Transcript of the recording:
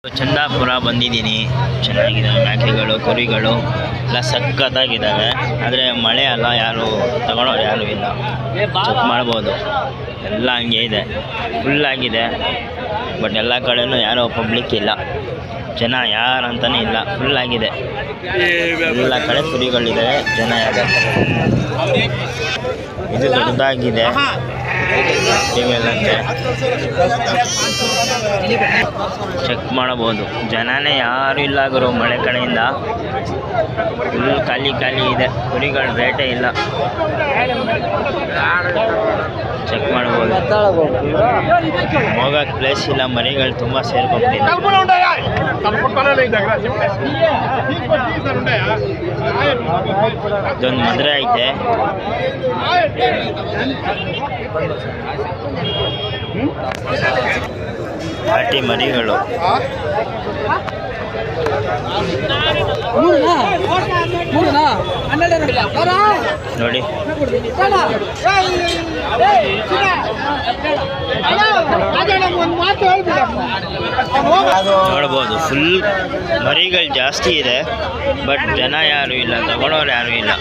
ಚಂದಾಪುರ ಬಂದಿದ್ದೀನಿ. ಚೆನ್ನಾಗಿದೆ, ಮೇಕೆಗಳು ಕುರಿಗಳು ಎಲ್ಲ ಸಖತ್ತಾಗಿದ್ದಾವೆ. ಆದರೆ ಮಳೆ ಅಲ್ಲ, ಯಾರು ತಗೊಳ್ಳೋರು ಯಾರೂ ಇಲ್ಲ. ಚೆಕ್ ಮಾಡ್ಬೋದು, ಎಲ್ಲ ಹಂಗೆ ಇದೆ, ಫುಲ್ಲಾಗಿದೆ. ಬಟ್ ಎಲ್ಲ ಕಡೆಯೂ ಯಾರೋ ಪಬ್ಲಿಕ್ ಇಲ್ಲ, ಜನ ಯಾರಂತಲೇ ಇಲ್ಲ, ಫುಲ್ಲಾಗಿದೆ. ಎಲ್ಲ ಕಡೆ ಕುರಿಗಳಿದ್ದಾವೆ, ಜನ ಯಾರು. ಇದು ದೊಡ್ಡದಾಗಿದೆ ಇವೆಲ್ಲಂತೆ, ಚೆಕ್ ಮಾಡಬಹುದು. ಜನನೇ ಯಾರು ಇಲ್ಲ ಗುರು, ಮಳೆ ಕಡೆಯಿಂದ ಫುಲ್ ಖಾಲಿ ಇದೆ. ಕುರಿಗಳ ರೇಟೇ ಇಲ್ಲ, ಚೆಕ್ ಮಾಡ್ಬೋದು. ಹೋಗಕ್ಕೆ ಪ್ಲೇಸ್ ಇಲ್ಲ, ಮರಿಗಳು ತುಂಬ ಸೇರ್ಕೊಬಿಟ್ಟಿದೆ. ಇದೊಂದು ಮದುವೆ ಐತೆ, ಪಾರ್ಟಿ ಮರಿಗಳು. ನೋಡಿ, ನೋಡ್ಬೋದು, ಫುಲ್ ಮರಿಗಳು ಜಾಸ್ತಿ ಇದೆ. ಬಟ್ ಜನ ಯಾರು ಇಲ್ಲ, ತಗೊಳ್ಳೋರು ಯಾರು ಇಲ್ಲ.